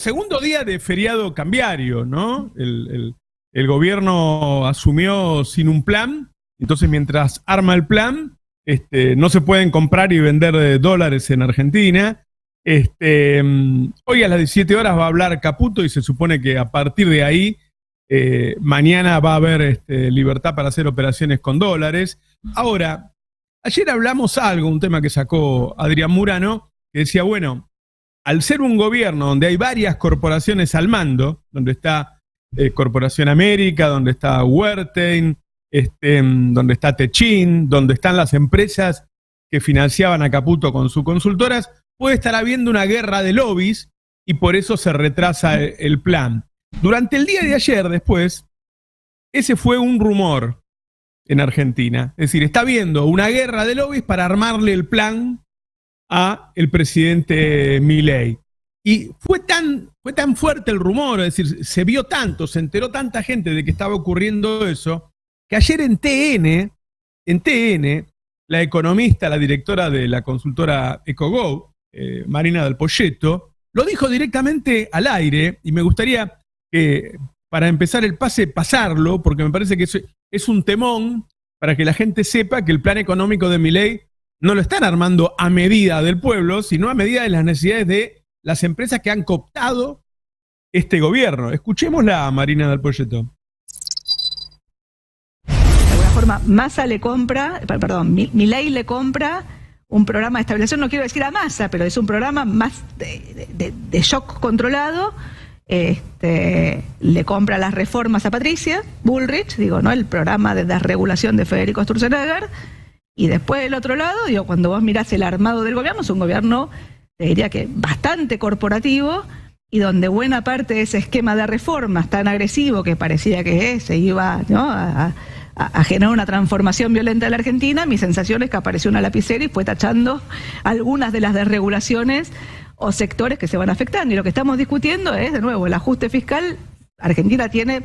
segundo día de feriado cambiario, ¿no? El gobierno asumió sin un plan, entonces mientras arma el plan, no se pueden comprar y vender dólares en Argentina. Hoy a las 17 horas va a hablar Caputo y se supone que a partir de ahí mañana va a haber libertad para hacer operaciones con dólares. Ahora, ayer hablamos algo, un tema que sacó Adrián Murano, que decía, bueno, al ser un gobierno donde hay varias corporaciones al mando, donde está Corporación América, donde está Wertheim, donde está Techin, donde están las empresas que financiaban a Caputo con sus consultoras, puede estar habiendo una guerra de lobbies y por eso se retrasa el plan. Durante el día de ayer, después, ese fue un rumor en Argentina. Es decir, está habiendo una guerra de lobbies para armarle el plan a el presidente Milei. Y fue tan fuerte el rumor, es decir, se vio tanto, se enteró tanta gente de que estaba ocurriendo eso, que ayer en TN, la economista, la directora de la consultora EcoGo, Marina del Poyetto, lo dijo directamente al aire, y me gustaría que para empezar el pase, pasarlo, porque me parece que es un temón para que la gente sepa que el plan económico de Milei no lo están armando a medida del pueblo, sino a medida de las necesidades de las empresas que han cooptado este gobierno. Escuchémosla a Marina del Poyetto. De alguna forma, Massa le compra, Milei le compra un programa de estabilización, no quiero decir a Massa, pero es un programa más de shock controlado. Le compra las reformas a Patricia Bullrich, el programa de desregulación de Federico Sturzenegger, y después del otro lado, cuando vos mirás el armado del gobierno, es un gobierno, te diría que bastante corporativo, y donde buena parte de ese esquema de reformas tan agresivo que parecía que se iba a generar una transformación violenta de la Argentina, mi sensación es que apareció una lapicera y fue tachando algunas de las desregulaciones o sectores que se van afectando. Y lo que estamos discutiendo es, de nuevo, el ajuste fiscal. Argentina tiene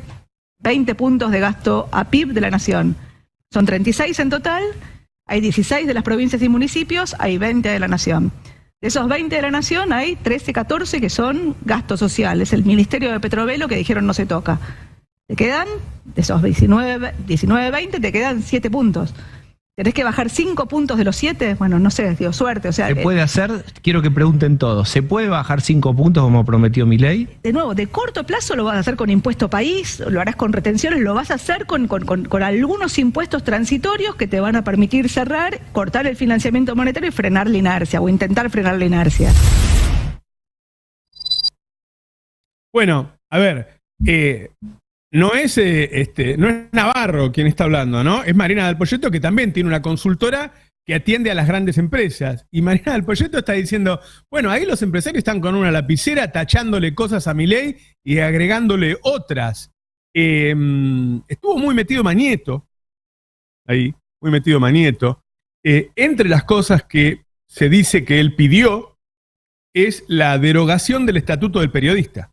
20 puntos de gasto a PIB de la nación. Son 36 en total, hay 16 de las provincias y municipios, hay 20 de la nación. De esos 20 de la nación hay 13, 14 que son gastos sociales. El Ministerio de Petrovelo que dijeron no se toca. Te quedan, de esos 19, 20, te quedan 7 puntos. ¿Tenés que bajar 5 puntos de los 7? Bueno, no sé, suerte. ¿Se puede hacer? Quiero que pregunten todos. ¿Se puede bajar 5 puntos como prometió Milei? De nuevo, de corto plazo lo vas a hacer con impuesto país, lo harás con retenciones, lo vas a hacer con algunos impuestos transitorios que te van a permitir cerrar, cortar el financiamiento monetario y frenar la inercia, o intentar frenar la inercia. Bueno, a ver, no es Navarro quien está hablando, ¿no? Es Marina del Poyetto, que también tiene una consultora que atiende a las grandes empresas. Y Marina del Poyetto está diciendo, bueno, ahí los empresarios están con una lapicera tachándole cosas a Milei y agregándole otras. Estuvo muy metido Mañeto, ahí, muy metido Mañeto. Entre las cosas que se dice que él pidió es la derogación del Estatuto del Periodista.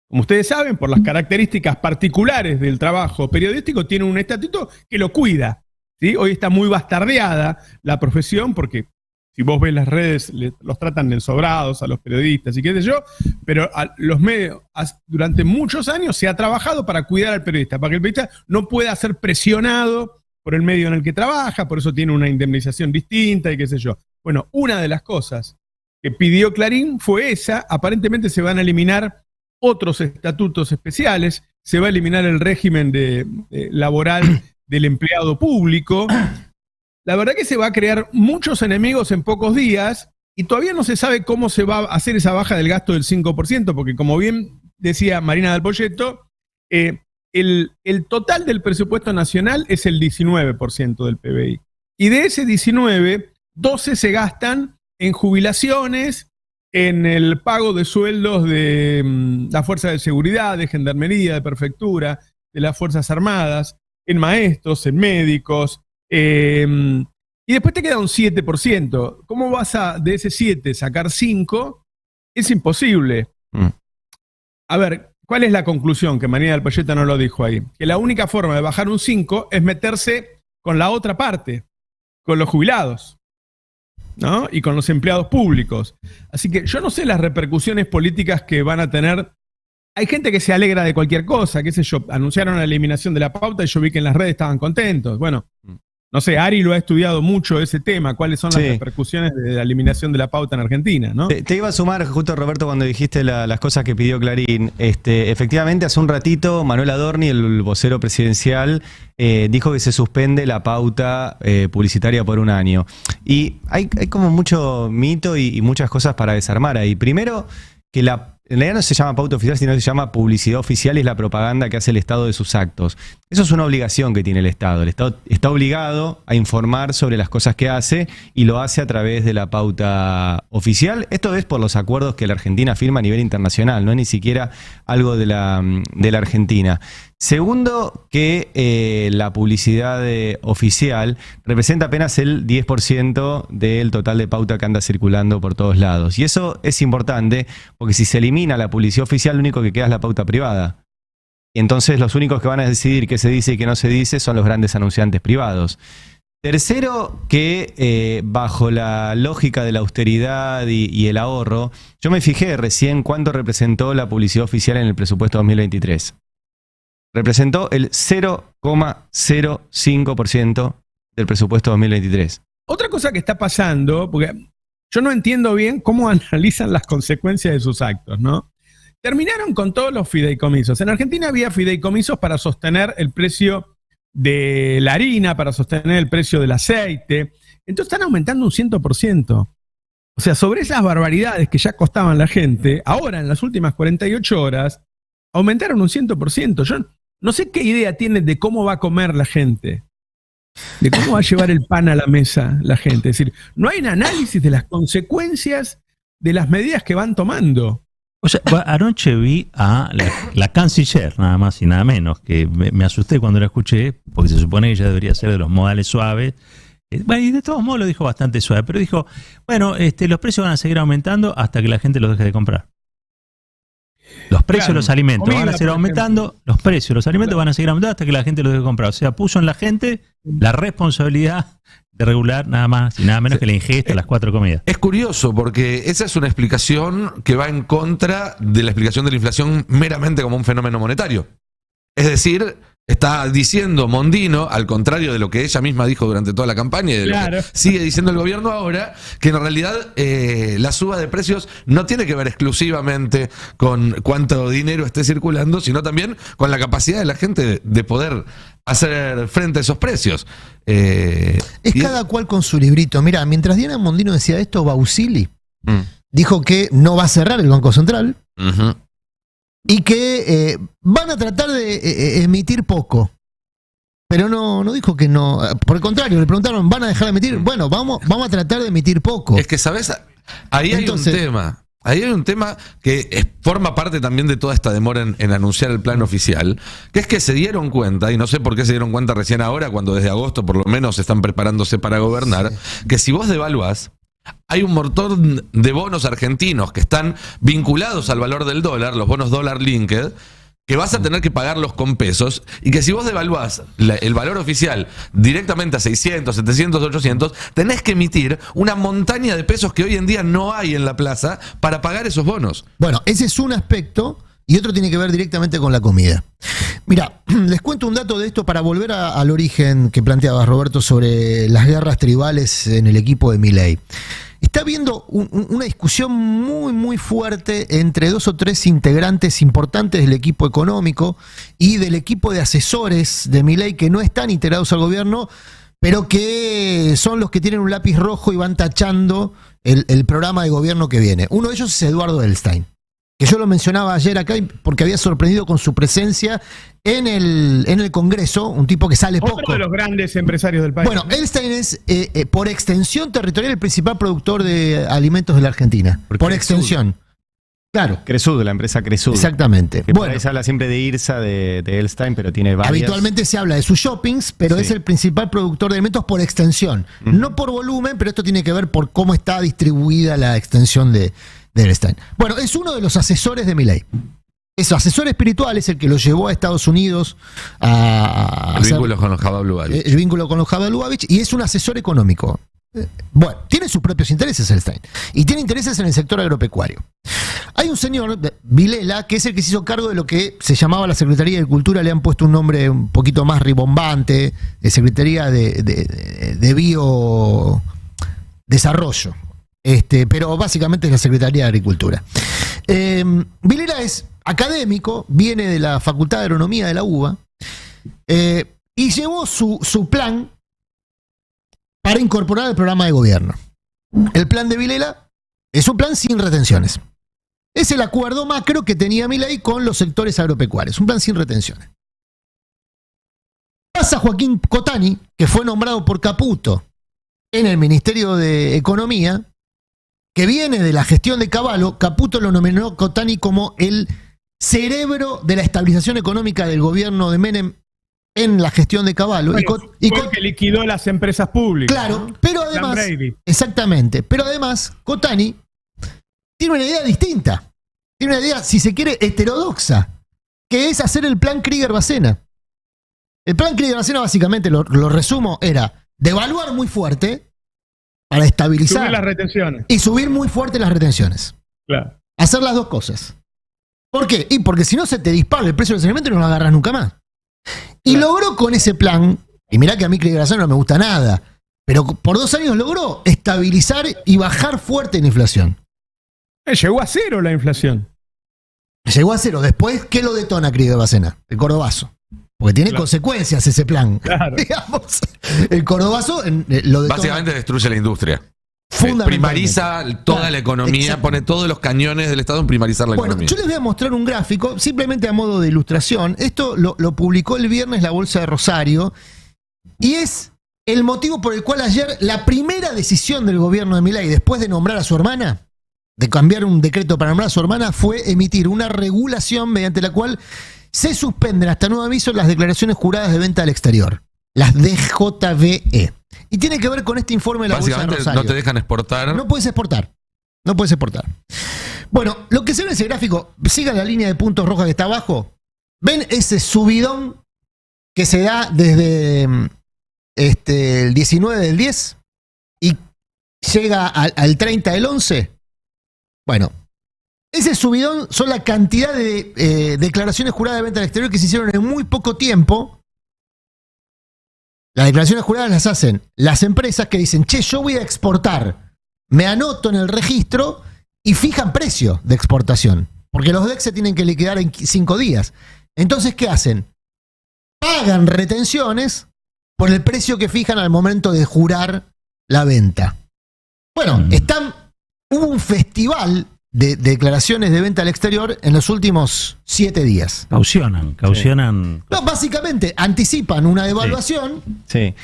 Como ustedes saben, por las características particulares del trabajo periodístico, tiene un estatuto que lo cuida, ¿sí? Hoy está muy bastardeada la profesión porque si vos ves las redes, los tratan de ensobrados a los periodistas y qué sé yo, pero a los medios, durante muchos años se ha trabajado para cuidar al periodista, para que el periodista no pueda ser presionado por el medio en el que trabaja, por eso tiene una indemnización distinta y qué sé yo. Bueno, una de las cosas que pidió Clarín fue esa. Aparentemente se van a eliminar otros estatutos especiales, se va a eliminar el régimen laboral del empleado público. La verdad que se va a crear muchos enemigos en pocos días y todavía no se sabe cómo se va a hacer esa baja del gasto del 5%, porque como bien decía Marina del Poyetto, el total del presupuesto nacional es el 19% del PBI. Y de ese 19, 12 se gastan en jubilaciones, en el pago de sueldos de la Fuerza de Seguridad, de Gendarmería, de Prefectura, de las Fuerzas Armadas, en maestros, en médicos, y después te queda un 7%. ¿Cómo vas de ese 7 sacar 5? Es imposible. A ver, ¿cuál es la conclusión? Que Marina del Poyetto no lo dijo ahí. Que la única forma de bajar un 5 es meterse con la otra parte, con los jubilados. ¿no? Y con los empleados públicos. Así que yo no sé las repercusiones políticas que van a tener. Hay gente que se alegra de cualquier cosa, qué sé yo, anunciaron la eliminación de la pauta y yo vi que en las redes estaban contentos. Bueno, no sé, Ari lo ha estudiado mucho ese tema, cuáles son las repercusiones de la eliminación de la pauta en Argentina, ¿no? Te iba a sumar justo, Roberto, cuando dijiste las cosas que pidió Clarín. Efectivamente, hace un ratito Manuel Adorni, el vocero presidencial, dijo que se suspende la pauta publicitaria por un año. Y hay como mucho mito y muchas cosas para desarmar ahí. Primero, que en realidad no se llama pauta oficial, sino que se llama publicidad oficial y es la propaganda que hace el Estado de sus actos. Eso es una obligación que tiene el Estado. El Estado está obligado a informar sobre las cosas que hace y lo hace a través de la pauta oficial. Esto es por los acuerdos que la Argentina firma a nivel internacional, no es ni siquiera algo de la Argentina. Segundo, que la publicidad oficial representa apenas el 10% del total de pauta que anda circulando por todos lados. Y eso es importante porque si se elimina la publicidad oficial, lo único que queda es la pauta privada. Y entonces los únicos que van a decidir qué se dice y qué no se dice son los grandes anunciantes privados. Tercero, que bajo la lógica de la austeridad y el ahorro, yo me fijé recién cuánto representó la publicidad oficial en el presupuesto 2023. Representó el 0,05% del presupuesto 2023. Otra cosa que está pasando, porque yo no entiendo bien cómo analizan las consecuencias de sus actos, ¿no? Terminaron con todos los fideicomisos. En Argentina había fideicomisos para sostener el precio de la harina, para sostener el precio del aceite. Entonces están aumentando un 100%. O sea, sobre esas barbaridades que ya costaban la gente, ahora en las últimas 48 horas, aumentaron un 100%. Yo no sé qué idea tienen de cómo va a comer la gente, de cómo va a llevar el pan a la mesa la gente. Es decir, no hay un análisis de las consecuencias de las medidas que van tomando. O sea, anoche vi a la canciller, nada más y nada menos, que me asusté cuando la escuché, porque se supone que ella debería ser de los modales suaves. Bueno, y de todos modos lo dijo bastante suave, pero dijo, bueno, los precios van a seguir aumentando hasta que la gente los deje de comprar. Los precios de los alimentos van a seguir aumentando, los precios de los alimentos van a seguir aumentando hasta que la gente los deje de comprar. O sea, puso en la gente la responsabilidad de regular nada más y nada menos que la ingesta de las 4 comidas. Es curioso porque esa es una explicación que va en contra de la explicación de la inflación meramente como un fenómeno monetario. Es decir, está diciendo Mondino, al contrario de lo que ella misma dijo durante toda la campaña y de lo que sigue diciendo el gobierno ahora, que en realidad la suba de precios no tiene que ver exclusivamente con cuánto dinero esté circulando, sino también con la capacidad de la gente de poder hacer frente a esos precios. Es cada cual con su librito. Mira, mientras Diana Mondino decía esto, Bausili dijo que no va a cerrar el Banco Central. Y que van a tratar de emitir poco. Pero no dijo que no. Por el contrario, le preguntaron, ¿van a dejar de emitir? Bueno, vamos a tratar de emitir poco. Es que, ¿sabes? Ahí entonces, hay un tema. Ahí hay un tema que forma parte también de toda esta demora en anunciar el plan oficial, que es que se dieron cuenta, y no sé por qué se dieron cuenta recién ahora, cuando desde agosto por lo menos están preparándose para gobernar, que si vos devaluás, hay un montón de bonos argentinos que están vinculados al valor del dólar, los bonos dólar linked, que vas a tener que pagarlos con pesos, y que si vos devaluás el valor oficial directamente a 600, 700, 800, tenés que emitir una montaña de pesos que hoy en día no hay en la plaza para pagar esos bonos. Bueno, ese es un aspecto, y otro tiene que ver directamente con la comida. Mira, les cuento un dato de esto para volver al origen que planteaba Roberto sobre las guerras tribales en el equipo de Milei. Está habiendo una discusión muy fuerte entre 2 o 3 integrantes importantes del equipo económico y del equipo de asesores de Milei que no están integrados al gobierno, pero que son los que tienen un lápiz rojo y van tachando el programa de gobierno que viene. Uno de ellos es Eduardo Elstein, que yo lo mencionaba ayer acá porque había sorprendido con su presencia en el Congreso, un tipo que sale poco. Otro de los grandes empresarios del país. Bueno, Elstein es, por extensión territorial, el principal productor de alimentos de la Argentina. Por extensión. Claro. Cresud, la empresa Cresud. Exactamente. Que bueno, se habla siempre de IRSA, de Elstein, pero tiene varias. Habitualmente se habla de sus shoppings, pero es el principal productor de alimentos por extensión. No por volumen, pero esto tiene que ver por cómo está distribuida la extensión de Elstein. Bueno, es uno de los asesores de Milei. Es asesor espiritual, es el que lo llevó a Estados Unidos a el vínculo con los Jabal Lubavitch. El vínculo con los Jabal Lubavitch, y es un asesor económico. Bueno, tiene sus propios intereses el Stein. Y tiene intereses en el sector agropecuario. Hay un señor, Vilela, que es el que se hizo cargo de lo que se llamaba la Secretaría de Cultura, le han puesto un nombre un poquito más ribombante, Secretaría de Biodesarrollo. Pero básicamente es la Secretaría de Agricultura. Vilela es académico, viene de la Facultad de Agronomía de la UBA, y llevó su plan para incorporar al programa de gobierno. El plan de Vilela es un plan sin retenciones. Es el acuerdo macro que tenía Milei con los sectores agropecuarios. Un plan sin retenciones. Pasa Joaquín Cotani, que fue nombrado por Caputo en el Ministerio de Economía, que viene de la gestión de Cavallo. Caputo lo nominó Cotani como el cerebro de la estabilización económica del gobierno de Menem en la gestión de Cavallo. Bueno, que liquidó las empresas públicas. Claro, ¿no? Pero además, exactamente, pero además Cotani tiene una idea distinta. Tiene una idea, si se quiere, heterodoxa, que es hacer el plan Krieger-Bacena. El plan Krieger-Bacena, básicamente, lo resumo, era devaluar muy fuerte para estabilizar. Subir las retenciones. Y subir muy fuerte las retenciones. Claro. Hacer las dos cosas. ¿Por qué? Y porque si no se te dispara el precio del saneamiento y no lo agarras nunca más. Y logró con ese plan, y mirá que a mí Krieger-Bacena no me gusta nada, pero por 2 años logró estabilizar y bajar fuerte la inflación. Llegó a 0 la inflación. Llegó a 0. Después, ¿qué lo detona Krieger-Bacena? El cordobazo. Porque tiene consecuencias ese plan. Claro. Digamos, el cordobazo lo detona. Básicamente destruye la industria. Fundamentalmente. Primariza toda la economía, pone todos los cañones del Estado en primarizar la economía. Yo les voy a mostrar un gráfico, simplemente a modo de ilustración. Esto lo publicó el viernes la Bolsa de Rosario, y es el motivo por el cual ayer la primera decisión del gobierno de Milei, después de nombrar a su hermana, de cambiar un decreto para nombrar a su hermana, fue emitir una regulación mediante la cual se suspenden hasta nuevo aviso las declaraciones juradas de venta al exterior, las DJVE. Y tiene que ver con este informe de la Bolsa de Rosario. No te dejan exportar. No puedes exportar. No puedes exportar. Bueno, lo que se ve en ese gráfico, sigan la línea de puntos roja que está abajo. ¿Ven ese subidón que se da desde el 19 del 10 y llega al 30 del 11? Bueno, ese subidón son la cantidad de declaraciones juradas de venta al exterior que se hicieron en muy poco tiempo. Las declaraciones juradas las hacen las empresas que dicen, che, yo voy a exportar, me anoto en el registro y fijan precio de exportación, porque los DEC se tienen que liquidar en 5 días. Entonces, ¿qué hacen? Pagan retenciones por el precio que fijan al momento de jurar la venta. Bueno, hubo un festival de declaraciones de venta al exterior en los últimos 7 días. Caucionan. No, básicamente anticipan una devaluación,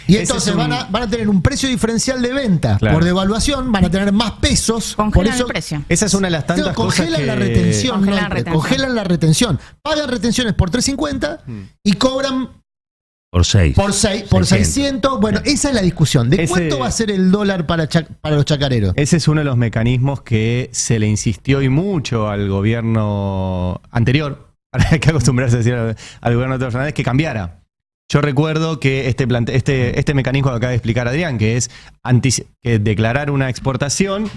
y entonces van a tener un precio diferencial de venta por devaluación, van a tener más pesos. Congelan por eso, el precio. Esa es una de las tantas cosas que... la retención, congelan la retención. Pagan retenciones por 350 y cobran por 6. Por 600. Bueno, esa es la discusión. ¿De cuánto va a ser el dólar para los chacareros? Ese es uno de los mecanismos que se le insistió y mucho al gobierno anterior. Ahora hay que acostumbrarse a decir al gobierno de Alberto Fernández que cambiara. Yo recuerdo que este mecanismo que acaba de explicar Adrián, que es que declarar una exportación,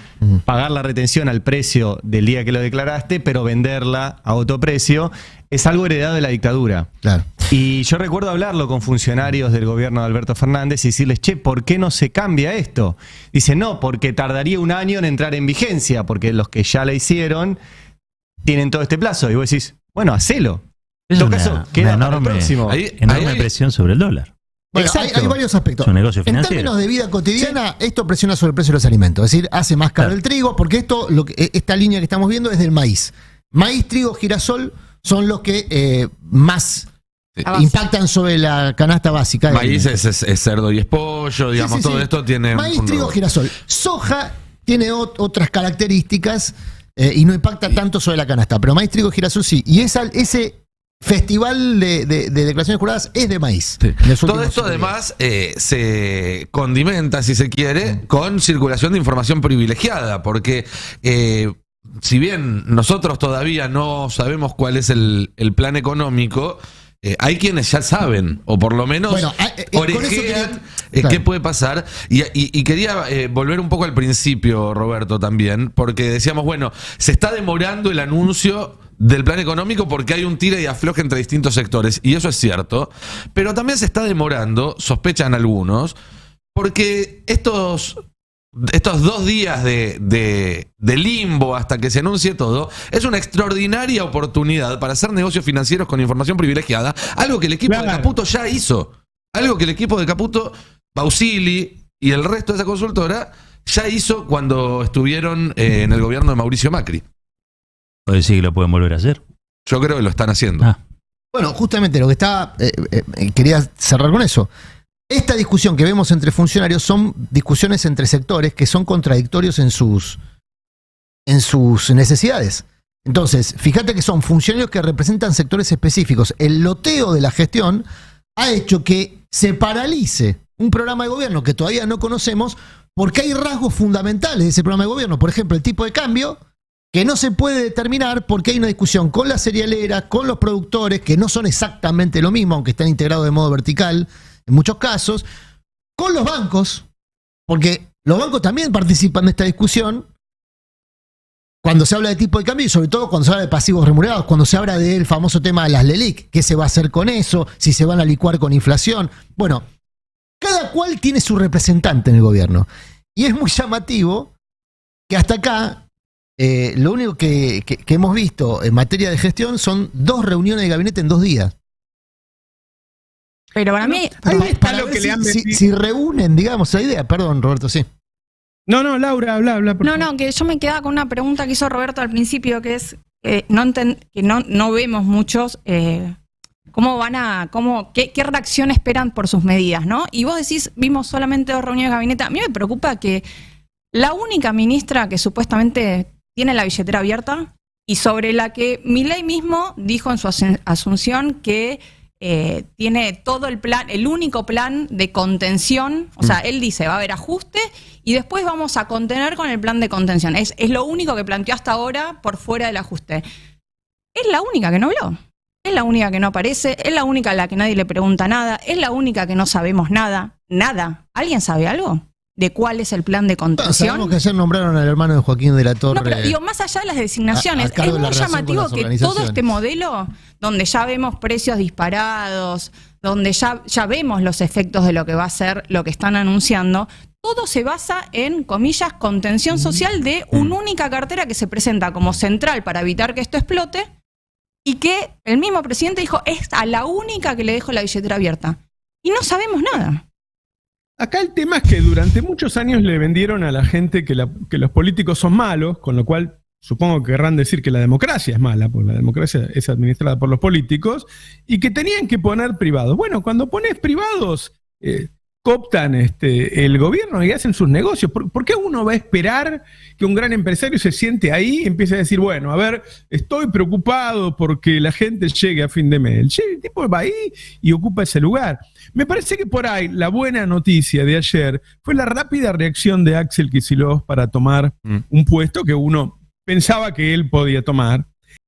pagar la retención al precio del día que lo declaraste, pero venderla a otro precio, es algo heredado de la dictadura. Claro. Y yo recuerdo hablarlo con funcionarios del gobierno de Alberto Fernández y decirles, che, ¿por qué no se cambia esto? Dice, no, porque tardaría 1 año en entrar en vigencia, porque los que ya la hicieron tienen todo este plazo. Y vos decís, bueno, hacelo. Es En todo una caso, queda para el próximo. enorme presión sobre el dólar. Bueno, hay varios aspectos. Es un negocio En financiero. términos de vida cotidiana, esto presiona sobre el precio de los alimentos. Es decir, hace más caro el trigo, porque esta línea que estamos viendo es del maíz. Maíz, trigo, girasol son los que más impactan sobre la canasta básica. Maíz es cerdo y es pollo, digamos, todo esto tiene... Maíz, trigo, girasol. Soja tiene otras características y no impacta tanto sobre la canasta, pero maíz, trigo, girasol sí. Y ese festival de declaraciones juradas es de maíz. Sí. Todo esto además se condimenta, si se quiere, con circulación de información privilegiada, porque si bien nosotros todavía no sabemos cuál es el plan económico, hay quienes ya saben, o por lo menos orejean Claro. ¿Qué puede pasar? Y quería volver un poco al principio, Roberto, también, porque decíamos, bueno, se está demorando el anuncio del plan económico porque hay un tira y afloje entre distintos sectores, y eso es cierto, pero también se está demorando, sospechan algunos, porque estos 2 días de limbo hasta que se anuncie todo es una extraordinaria oportunidad para hacer negocios financieros con información privilegiada, algo que el equipo de Caputo ya hizo, algo que el equipo de Caputo, Bausili y el resto de esa consultora ya hizo cuando estuvieron en el gobierno de Mauricio Macri. ¿Puede decir que lo pueden volver a hacer? Yo creo que lo están haciendo. Bueno, justamente lo que estaba, quería cerrar con eso. Esta discusión que vemos entre funcionarios son discusiones entre sectores que son contradictorios en sus necesidades. Entonces, fíjate que son funcionarios que representan sectores específicos. El loteo de la gestión ha hecho que se paralice un programa de gobierno que todavía no conocemos porque hay rasgos fundamentales de ese programa de gobierno. Por ejemplo, el tipo de cambio, que no se puede determinar porque hay una discusión con las cerealeras, con los productores, que no son exactamente lo mismo, aunque están integrados de modo vertical en muchos casos, con los bancos, porque los bancos también participan de esta discusión cuando se habla de tipo de cambio y sobre todo cuando se habla de pasivos remunerados, cuando se habla del famoso tema de las LELIC, qué se va a hacer con eso, si se van a licuar con inflación. Bueno, cada cual tiene su representante en el gobierno. Y es muy llamativo que hasta acá lo único que hemos visto en materia de gestión son 2 reuniones de gabinete en 2 días. Pero para mí, Ahí está Para lo ver que le han si metido. reúnen, digamos, la idea. Perdón, Roberto, sí. No, Laura, habla. Por favor. no, que yo me quedaba con una pregunta que hizo Roberto al principio, que es que no vemos muchos qué reacción esperan por sus medidas, ¿no? Y vos decís, vimos solamente 2 reuniones de gabinete. A mí me preocupa que la única ministra que supuestamente tiene la billetera abierta y sobre la que Milei mismo dijo en su asunción que tiene todo el único plan de contención, o sea, él dice, va a haber ajuste y después vamos a contener con el plan de contención. Es lo único que planteó hasta ahora por fuera del ajuste. Es la única que no habló, es la única que no aparece, es la única a la que nadie le pregunta nada, es la única que no sabemos nada. ¿Alguien sabe algo de cuál es el plan de Bueno, contención? sabemos que ayer nombraron al hermano de Joaquín de la Torre. No, pero digo, más allá de las designaciones, a cargo es de la muy relación con llamativo las que todo organizaciones. este modelo, donde ya vemos precios disparados, donde ya vemos los efectos de lo que va a ser lo que están anunciando, todo se basa en, comillas, contención social de una única cartera que se presenta como central para evitar que esto explote y que el mismo presidente dijo, es a la única que le dejo la billetera abierta. Y no sabemos nada. Acá el tema es que durante muchos años le vendieron a la gente que los políticos son malos, con lo cual supongo que querrán decir que la democracia es mala, porque la democracia es administrada por los políticos, y que tenían que poner privados. Bueno, cuando pones privados, cooptan el gobierno y hacen sus negocios. ¿Por qué uno va a esperar que un gran empresario se siente ahí y empiece a decir, bueno, a ver, estoy preocupado porque la gente llegue a fin de mes? El tipo va ahí y ocupa ese lugar. Me parece que por ahí la buena noticia de ayer fue la rápida reacción de Axel Kicillof para tomar un puesto que uno pensaba que él podía tomar.